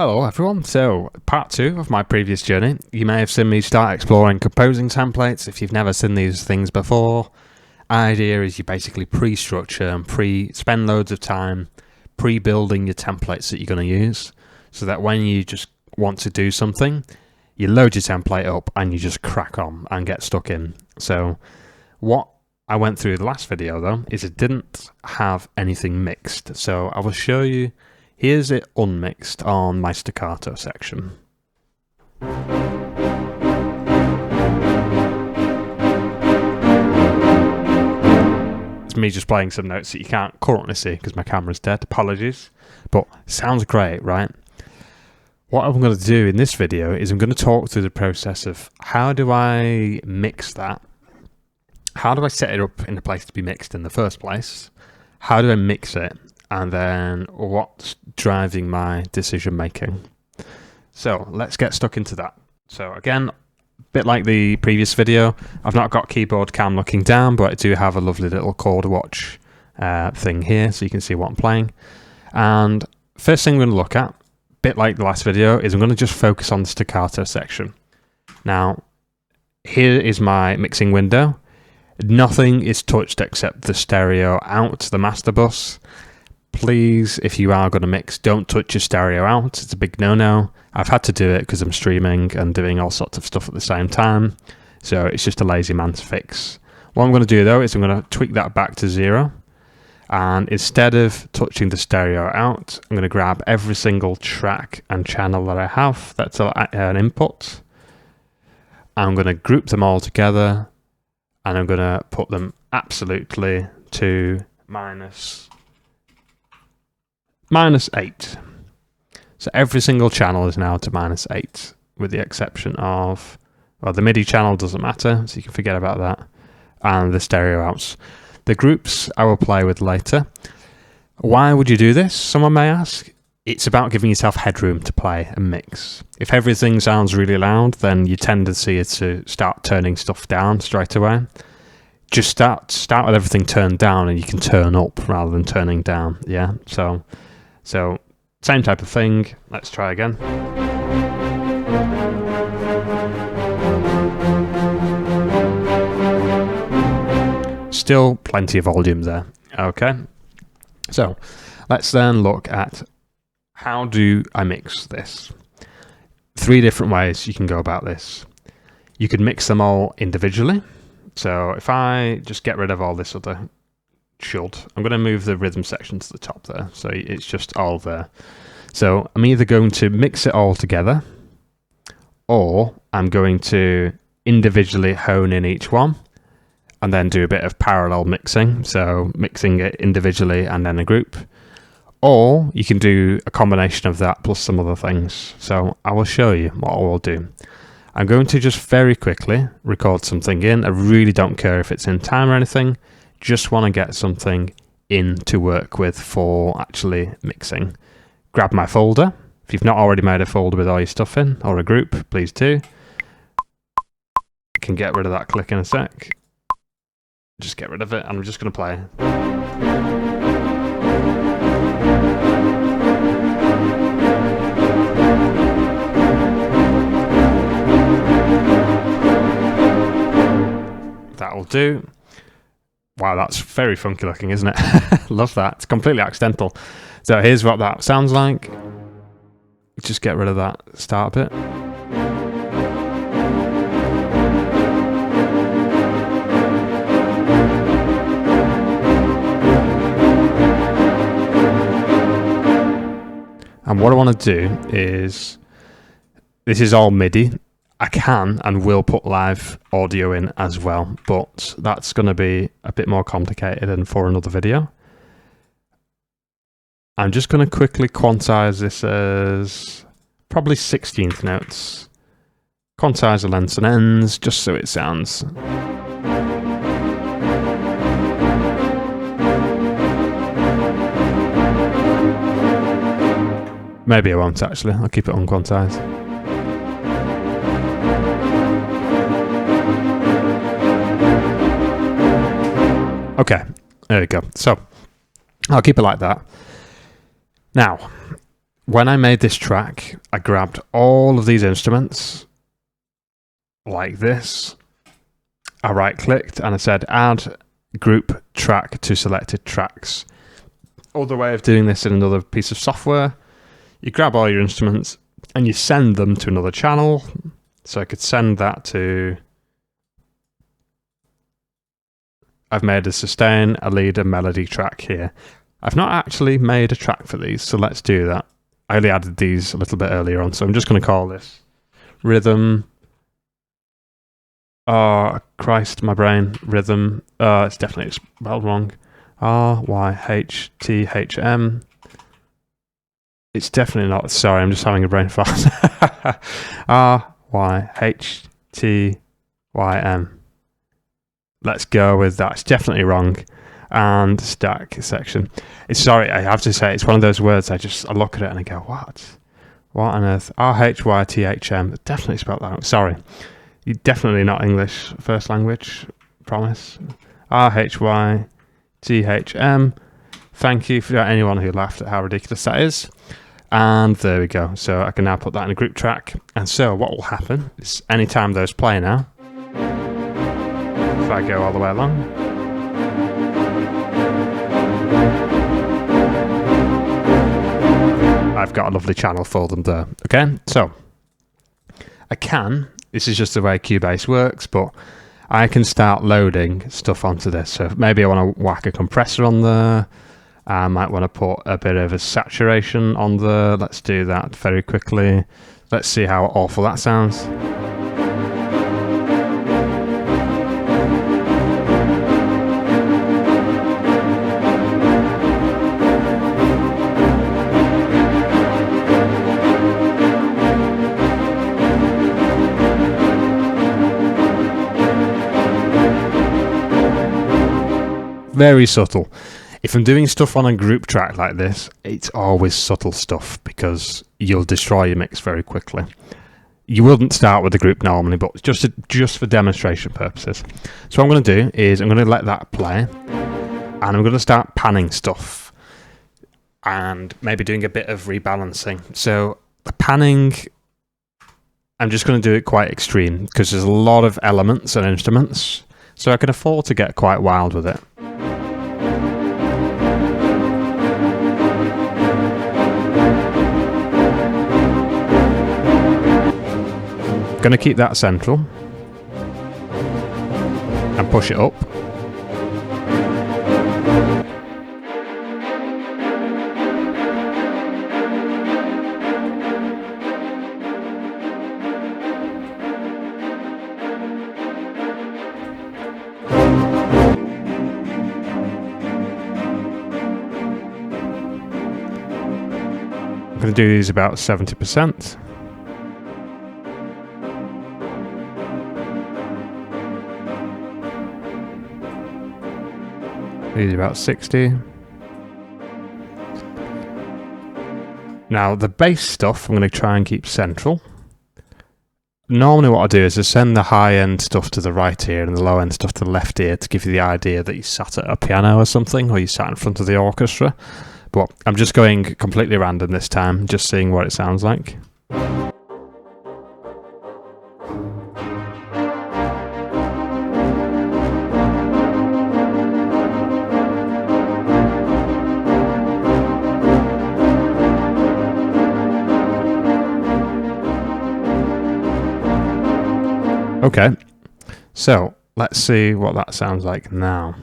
Hello everyone, so part 2 of my previous journey. You may have seen me start exploring composing templates. If you've never seen these things before, idea is you basically pre-structure and spend loads of time pre-building your templates that you're going to use, so that when you just want to do something, you load your template up and you just crack on and get stuck in. So what I went through the last video though is it didn't have anything mixed, so I will show you. Here's it unmixed on my staccato section. It's me just playing some notes that you can't currently see because my camera's dead, apologies. But sounds great, right? What I'm going to do in this video is I'm going to talk through the process of how do I mix that? How do I set it up in a place to be mixed in the first place? How do I mix it? And then what's driving my decision making. So let's get stuck into that. So again, a bit like the previous video, I've not got keyboard cam looking down, but I do have a lovely little chord watch thing here so you can see what I'm playing. And first thing we're going to look at, a bit like the last video, is I'm going to just focus on the staccato section. Now, here is my mixing window. Nothing is touched except the stereo out, the master bus. Please, if you are going to mix, don't touch your stereo out. It's a big no-no. I've had to do it because I'm streaming and doing all sorts of stuff at the same time. So it's just a lazy man's fix. What I'm going to do though is I'm going to tweak that back to 0. And instead of touching the stereo out, I'm going to grab every single track and channel that I have. That's an input. I'm going to group them all together. And I'm going to put them absolutely to -8. So every single channel is now to -8, with the exception of, well, the MIDI channel doesn't matter, so you can forget about that, and the stereo outs. The groups I will play with later. Why would you do this? Someone may ask. It's about giving yourself headroom to play and mix. If everything sounds really loud, then your tendency is to start turning stuff down straight away. Just start with everything turned down and you can turn up rather than turning down, yeah? So same type of thing. Let's try again. Still plenty of volume there. Okay. So let's then look at how do I mix this. 3 different ways you can go about this. You could mix them all individually. So if I just get rid of all this other I'm going to move the rhythm section to the top there, so it's just all there. So I'm either going to mix it all together, or I'm going to individually hone in each one, and then do a bit of parallel mixing, so mixing it individually and then a group. Or you can do a combination of that plus some other things. So I will show you what I will do. I'm going to just very quickly record something in. I really don't care if it's in time or anything. Just want to get something in to work with for actually mixing. Grab my folder. If you've not already made a folder with all your stuff in, or a group, please do. I can get rid of that click in a sec. Just get rid of it, and I'm just going to play. That'll do. Wow, that's very funky looking, isn't it? Love that. It's completely accidental. So here's what that sounds like. Just get rid of that start bit. And what I want to do is, this is all MIDI. I can and will put live audio in as well, but that's going to be a bit more complicated and for another video. I'm just going to quickly quantize this as probably 16th notes. Quantize the lengths and ends just so it sounds. Maybe I won't actually, I'll keep it unquantized. Okay, there we go. So I'll keep it like that. Now, when I made this track, I grabbed all of these instruments like this. I right-clicked and I said add group track to selected tracks. Other way of doing this in another piece of software, you grab all your instruments and you send them to another channel. So I could send that to... I've made a sustain, a lead, a melody track here. I've not actually made a track for these, so let's do that. I only added these a little bit earlier on, so I'm just going to call this rhythm. Oh, Christ, my brain. Rhythm. It's definitely spelled wrong. RYHTHM. It's definitely not. Sorry, I'm just having a brain fart. RYHTYM. Let's go with that. It's definitely wrong. And stack section. Sorry, I have to say, it's one of those words I look at it and I go, what? What on earth? RHYTHM. Definitely spelled that wrong. Sorry. You're definitely not English first language. Promise. RHYTHM. Thank you for anyone who laughed at how ridiculous that is. And there we go. So I can now put that in a group track. And so what will happen is anytime those play now, if I go all the way along, I've got a lovely channel for them there. Okay, so this is just the way Cubase works, but I can start loading stuff onto this. So maybe I want to whack a compressor on there. I might want to put a bit of a saturation on there. Let's do that very quickly. Let's see how awful that sounds. Very subtle. If I'm doing stuff on a group track like this, it's always subtle stuff because you'll destroy your mix very quickly. You wouldn't start with a group normally, but just for demonstration purposes. So what I'm going to do is I'm going to let that play, and I'm going to start panning stuff and maybe doing a bit of rebalancing. So the panning, I'm just going to do it quite extreme because there's a lot of elements and instruments, so I can afford to get quite wild with it. Going to keep that central and push it up. I'm going to do these about 70%. These about 60. Now the bass stuff I'm going to try and keep central. Normally what I do is I send the high end stuff to the right ear and the low end stuff to the left ear to give you the idea that you sat at a piano or something, or you sat in front of the orchestra. But I'm just going completely random this time, just seeing what it sounds like. Okay, so let's see what that sounds like now.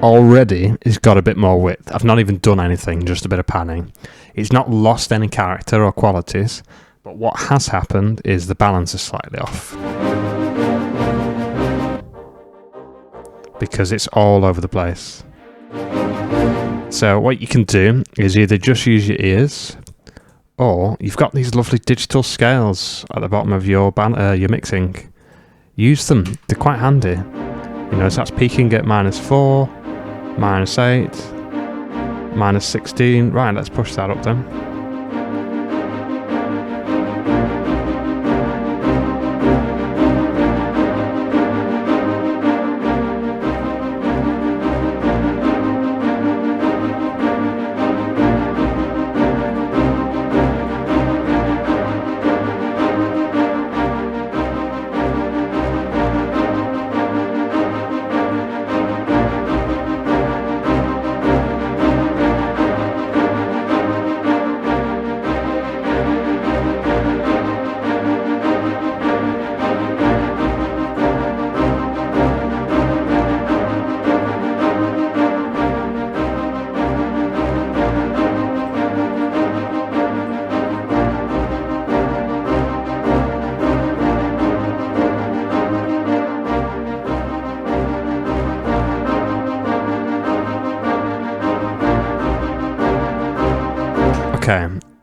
Already it's got a bit more width. I've not even done anything, just a bit of panning. It's not lost any character or qualities, but what has happened is the balance is slightly off, because it's all over the place. So what you can do is either just use your ears, or you've got these lovely digital scales at the bottom of your mixing. Use them, they're quite handy. You know, so that's peaking at -4, -8, -16. Right, let's push that up then.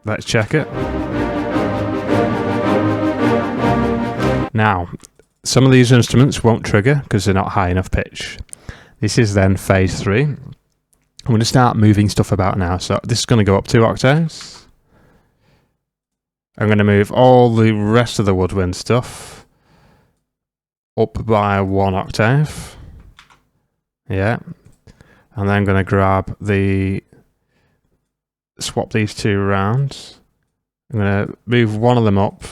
Let's check it. Now, some of these instruments won't trigger because they're not high enough pitch. This is then phase 3. I'm going to start moving stuff about now. So this is going to go up 2 octaves. I'm going to move all the rest of the woodwind stuff up by 1 octave. Yeah. And then I'm going to grab swap these 2 around. I'm going to move one of them up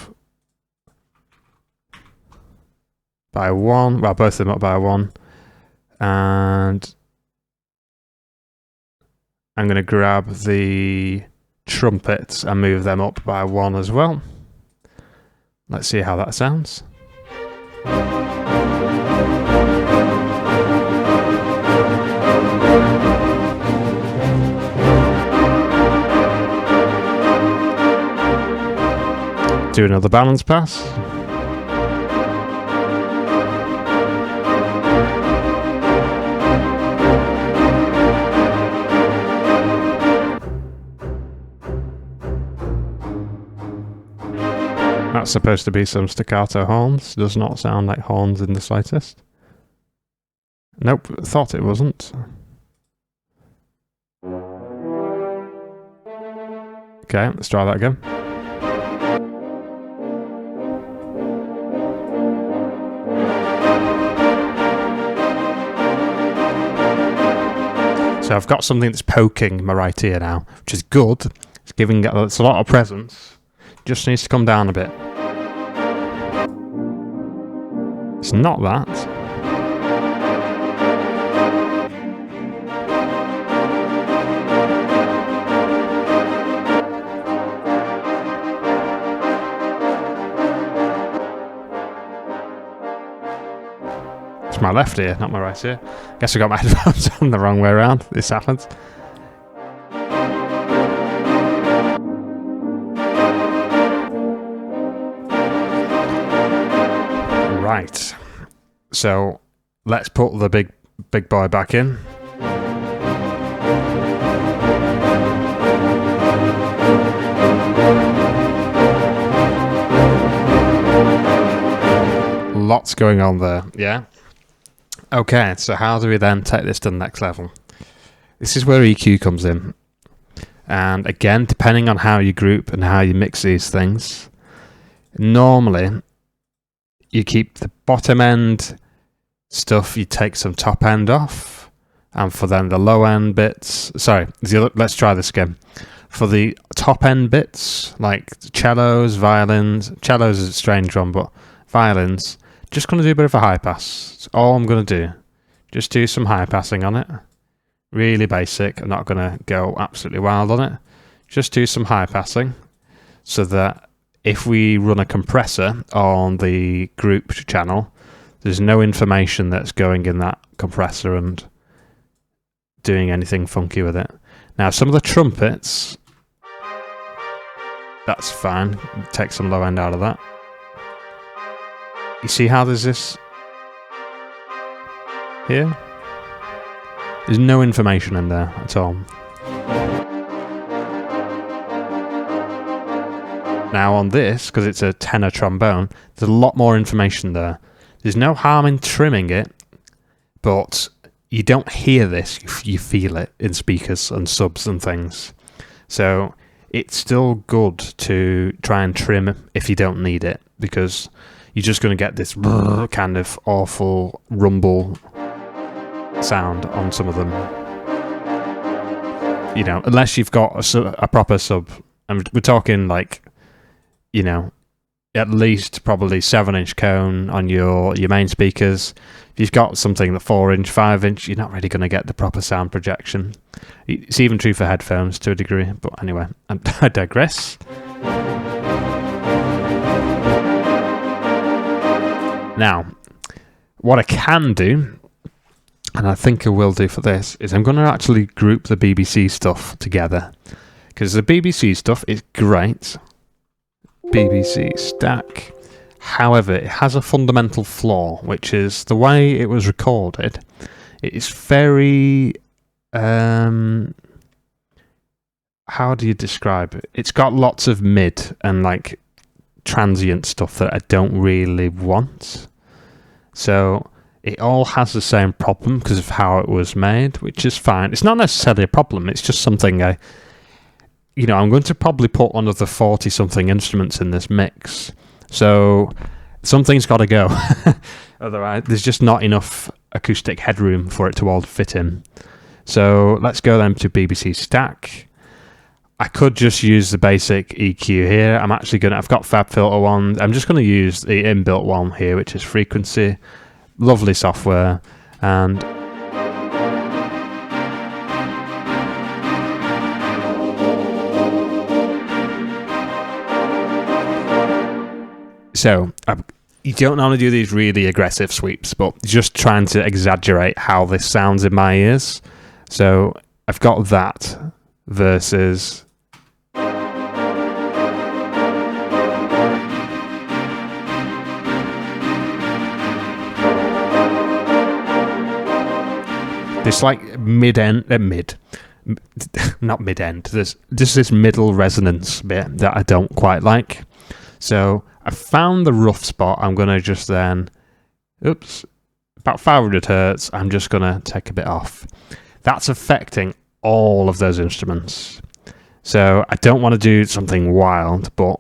by 1. Well, both of them up by 1. And I'm going to grab the trumpets and move them up by 1 as well. Let's see how that sounds. Do another balance pass. That's supposed to be some staccato horns. Does not sound like horns in the slightest. Nope, thought it wasn't. Okay, let's try that again. So I've got something that's poking my right ear now, which is good. It's a lot of presence. Just needs to come down a bit. It's not that. It's my left ear, not my right ear. Guess I got my headphones on the wrong way around. This happens. Right, so let's put the big boy back in. Lots going on there, yeah? Okay, so how do we then take this to the next level? This is where EQ comes in. And again, depending on how you group and how you mix these things, normally you keep the bottom end stuff, you take some top end off, and for then the low end bits, let's try this again. For the top end bits, like cellos, violins, cellos is a strange one, but violins, just going to do a bit of a high pass. That's all I'm going to do. Just do some high passing on it. Really basic, I'm not going to go absolutely wild on it. Just do some high passing, so that if we run a compressor on the group channel, there's no information that's going in that compressor and doing anything funky with it. Now, some of the trumpets, that's fine. Take some low end out of that. You see how there's this here? There's no information in there at all. Now on this, because it's a tenor trombone, there's a lot more information there. There's no harm in trimming it, but you don't hear this, you feel it in speakers and subs and things. So it's still good to try and trim if you don't need it, because you're just going to get this kind of awful rumble sound on some of them. You know, unless you've got a proper sub. And we're talking like, you know, at least probably 7-inch cone on your main speakers. If you've got something that 4-inch, 5-inch, you're not really going to get the proper sound projection. It's even true for headphones to a degree. But anyway, I digress. Now, what I can do, and I think I will do for this, is I'm going to actually group the BBC stuff together. Because the BBC stuff is great. BBC stack. However, it has a fundamental flaw, which is the way it was recorded. It is very... how how do you describe it? It's got lots of mid and like transient stuff that I don't really want. So it all has the same problem because of how it was made, which is fine. It's not necessarily a problem. It's just something I'm going to probably put another 40-something instruments in this mix. So something's got to go. Otherwise, there's just not enough acoustic headroom for it to all fit in. So let's go then to BBC Stack. I could just use the basic EQ here. I've got FabFilter one. I'm just going to use the inbuilt one here, which is Frequency. Lovely software. And so you don't want to do these really aggressive sweeps, but just trying to exaggerate how this sounds in my ears. So I've got that versus this like not mid-end. There's just this middle resonance bit that I don't quite like. So I found the rough spot. I'm going to just then, about 500 hertz. I'm just going to take a bit off. That's affecting all of those instruments. So I don't want to do something wild, but,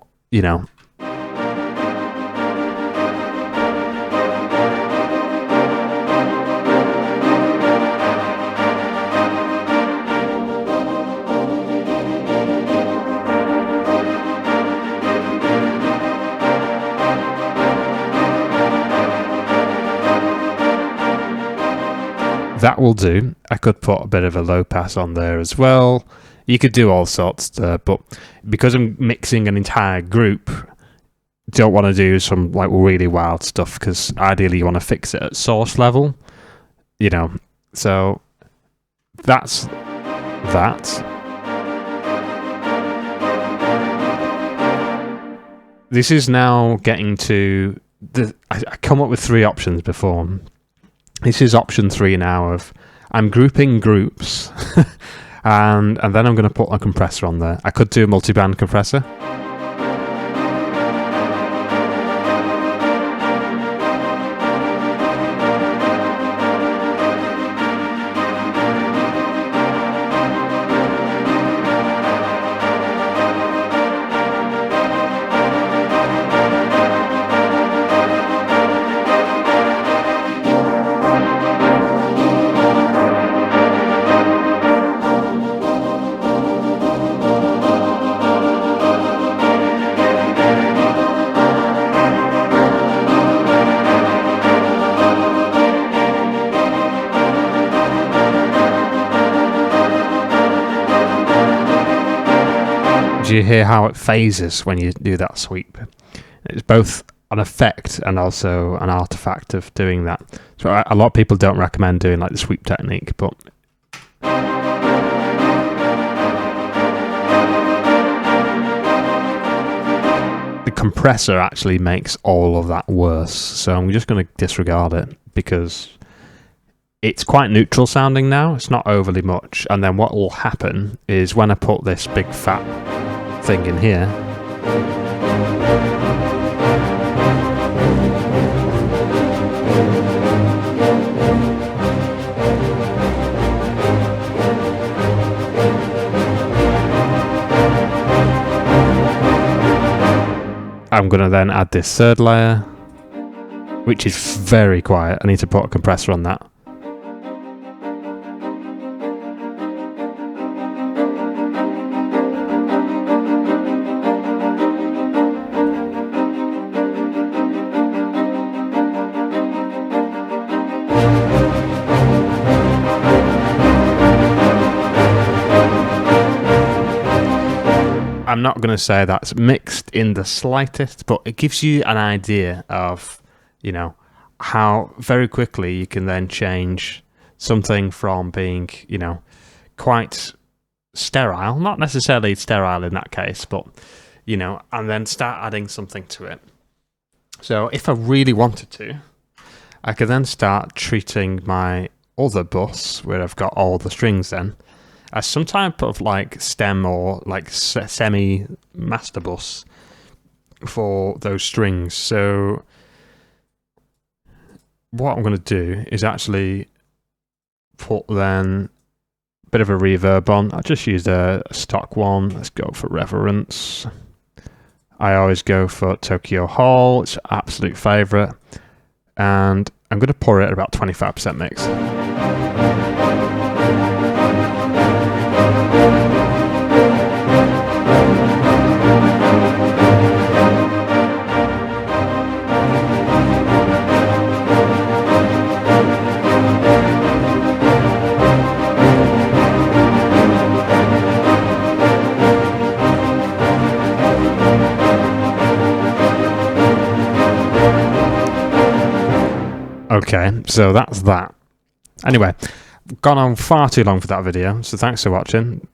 that will do. I could put a bit of a low pass on there as well. You could do all sorts there, but because I'm mixing an entire group, don't want to do some like really wild stuff because ideally you want to fix it at source level, So that's that. This is now getting to I come up with 3 options before. This is option 3 now of I'm grouping groups and then I'm going to put a compressor on there. I could do a multi-band compressor. Do you hear how it phases when you do that sweep? It's both an effect and also an artifact of doing that. So a lot of people don't recommend doing like the sweep technique, but the compressor actually makes all of that worse. So I'm just going to disregard it because it's quite neutral sounding now. It's not overly much. And then what will happen is when I put this big fat thing in here, I'm going to then add this third layer, which is very quiet. I need to put a compressor on that. I'm not going to say that's mixed in the slightest, but it gives you an idea of, how very quickly you can then change something from being, quite sterile, not necessarily sterile in that case, but, and then start adding something to it. So if I really wanted to, I could then start treating my other bus where I've got all the strings then, as some type of like stem or like semi master bus for those strings. So what I'm going to do is actually put then a bit of a reverb on. I just used a stock one. Let's go for reverence. I always go for Tokyo Hall. It's an absolute favourite. And I'm going to pour it at about 25% mix. Okay, so that's that. Anyway, gone on far too long for that video, so thanks for watching.